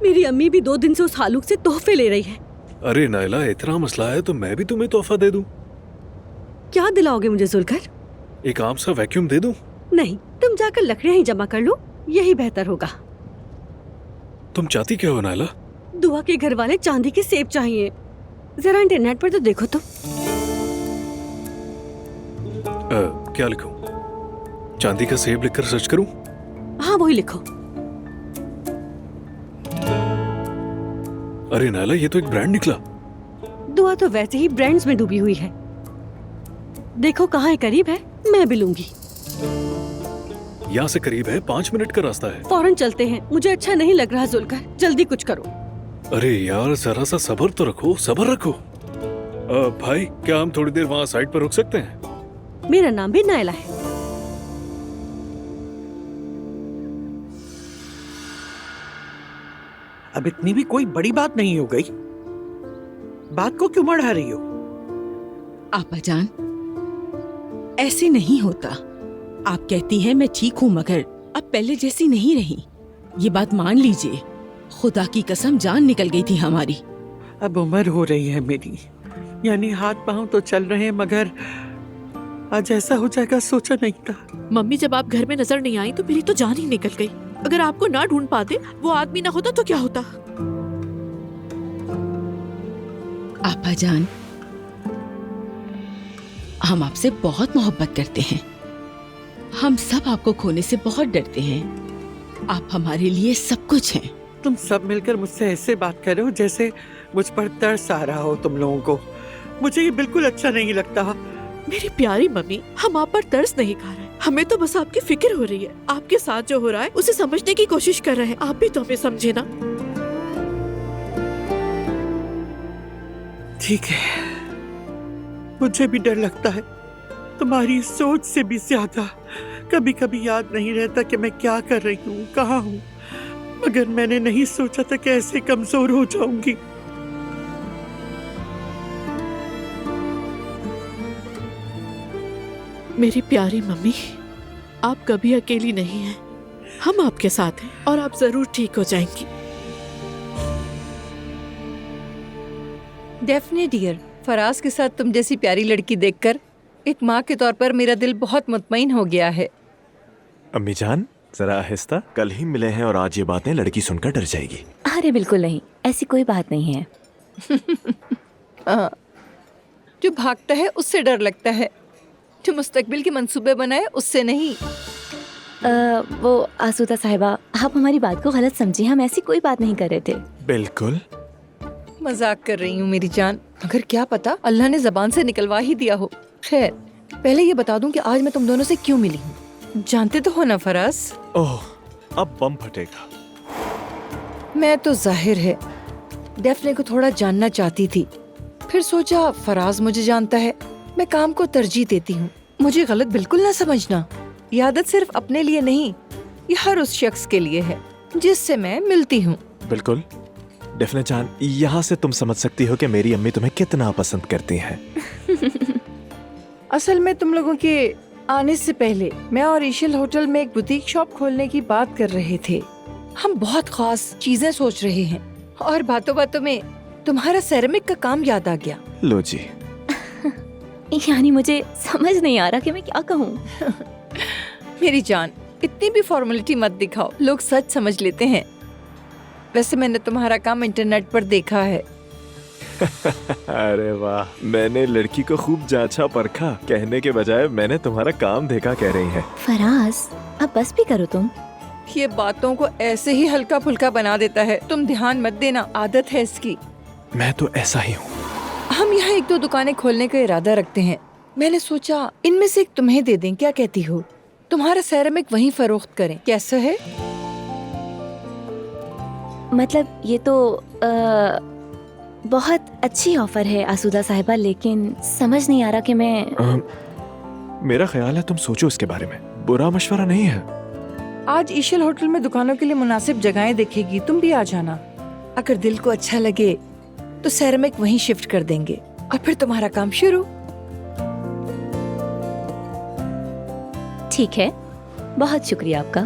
मेरी अम्मी भी 2 दिन से उस हालूक से तोहफे ले रही है। अरे नायला, इतना मसला है तो मैं भी तुम्हें तोहफा दे दूं। क्या दिलाओगे मुझे जुलकर? एक आम सा वैक्यूम दे दूं? नहीं, तुम जाकर लकड़ियाँ ही जमा कर लो, यही बेहतर होगा। तुम चाहती क्या हो नायला? दुआ के घर वाले चांदी के सेब चाहिए। जरा इंटरनेट पर तो देखो तुम। क्या लिखूं? चांदी का सेब लिखकर सर्च करूं? हाँ, वही लिखो। अरे नायला, ये तो एक ब्रांड निकला। दुआ तो वैसे ही ब्रांड्स में डूबी हुई है। देखो कहाँ है, करीब है, मैं भी लूंगी। यहाँ से करीब है, 5 मिनट का रास्ता है। फौरन चलते हैं, मुझे अच्छा नहीं लग रहा जुलकर, जल्दी कुछ करो। अरे यार, जरा सा सब्र तो रखो, सब्र रखो। भाई, क्या हम थोड़ी देर वहाँ साइड पर रुक सकते हैं? मेरा नाम भी नायला है। अब इतनी भी कोई बड़ी बात नहीं हो गई, बात को क्यों बढ़ा रही हो? आपा जान, ऐसे नहीं होता। आप कहती हैं मैं ठीक हूँ, मगर अब पहले जैसी नहीं रही। ये बात मान लीजिए, खुदा की कसम जान निकल गई थी हमारी। अब उम्र हो रही है मेरी, यानी हाथ पांव तो चल रहे हैं, मगर आज ऐसा हो जाएगा सोचा नहीं था। मम्मी, जब आप घर में नजर नहीं आई तो मेरी तो जान ही निकल गई। अगर आपको ना ढूंढ पाते, वो आदमी ना होता तो क्या होता? आपा जान, हम आपसे बहुत मोहब्बत करते हैं। हम सब आपको खोने से बहुत डरते हैं। आप हमारे लिए सब कुछ हैं। तुम सब मिलकर मुझसे ऐसे बात कर रहे हो जैसे मुझ पर तरस आ रहा हो तुम लोगों को। मुझे ये बिल्कुल अच्छा नहीं लगता। मेरी प्यारी मम्मी, हम आप पर तरस नहीं खा रहे, हमें तो बस आपकी फिक्र हो रही है। आपके साथ जो हो रहा है उसे समझने की कोशिश कर रहे हैं। आप भी तो हमें समझे ना। ठीक है, मुझे भी डर लगता है, तुम्हारी सोच से भी ज्यादा। कभी कभी याद नहीं रहता कि मैं क्या कर रही हूँ, कहाँ हूँ, मगर मैंने नहीं सोचा था कि ऐसे कमजोर हो जाऊंगी। मेरी प्यारी मम्मी, आप कभी अकेली नहीं हैं। हम आपके साथ हैं और आप जरूर ठीक हो जाएंगी। डेफने डियर, फराज के साथ तुम जैसी प्यारी लड़की देखकर एक माँ के तौर पर मेरा दिल बहुत मुतमईन हो गया है। अम्मी जान, जरा आहिस्ता। कल ही मिले हैं और आज ये बातें लड़की सुनकर डर जाएगी। अरे बिल्कुल नहीं, ऐसी कोई बात नहीं है। जो भागता है उससे डर लगता है, जो मुस्तकबिल के मंसूबे बनाए उससे नहीं। वो आसूदा साहिबा, आप हमारी बात को गलत समझी, हम ऐसी कोई बात नहीं कर रहे थे। बिल्कुल मजाक कर रही हूँ मेरी जान, मगर क्या पता अल्लाह ने जबान से निकलवा ही दिया हो। खैर, पहले ये बता दूं कि आज मैं तुम दोनों से क्यों मिली हूँ। जानते तो हो ना फराज? ओह, अब बम फटेगा। मैं तो जाहिर है डेफने को थोड़ा जानना चाहती थी, फिर सोचा फराज मुझे जानता है, मैं काम को तरजीह देती हूँ। मुझे गलत बिल्कुल ना समझना, ये आदत सिर्फ अपने लिए नहीं, ये हर उस शख्स के लिए है जिससे मैं मिलती हूँ। बिल्कुल डेफने जान, यहाँ से तुम समझ सकती हो कि मेरी अम्मी तुम्हें कितना पसंद करती हैं। असल में तुम लोगों के आने से पहले मैं और ईशल होटल में एक बुटीक शॉप खोलने की बात कर रहे थे। हम बहुत खास चीजें सोच रहे हैं और बातों बातों में तुम्हारा सेरेमिक का काम याद आ गया। लो जी। यानी मुझे समझ नहीं आ रहा कि मैं क्या कहूँ। मेरी जान, इतनी भी फॉर्मेलिटी मत दिखाओ, लोग सच समझ लेते हैं। वैसे मैंने तुम्हारा काम इंटरनेट पर देखा है। अरे वाह, मैंने लड़की को खूब जांचा परखा कहने के बजाय मैंने तुम्हारा काम देखा कह रही है। फराज, अब बस भी करो तुम। ये बातों को ऐसे ही हल्का फुल्का बना देता है, तुम ध्यान मत देना, आदत है इसकी। मैं तो ऐसा ही हूँ। हम यहाँ 1-2 दुकानें खोलने का इरादा रखते हैं। मैंने सोचा इनमें से एक तुम्हें दे दें, क्या कहती हो? तुम्हारा सेरेमिक वहीं फरोख्त करें, कैसा है? मतलब ये तो बहुत अच्छी ऑफर है आसूदा साहिबा, लेकिन समझ नहीं आ रहा कि मैं मेरा ख्याल है तुम सोचो इसके बारे में, बुरा मशवरा नहीं है। आज ईशल होटल में दुकानों के लिए मुनासिब जगहें देखेगी, तुम भी आ जाना। अगर दिल को अच्छा लगे तो सेरेमिक वहीं शिफ्ट कर देंगे और फिर तुम्हारा काम शुरू। ठीक है, बहुत शुक्रिया आपका।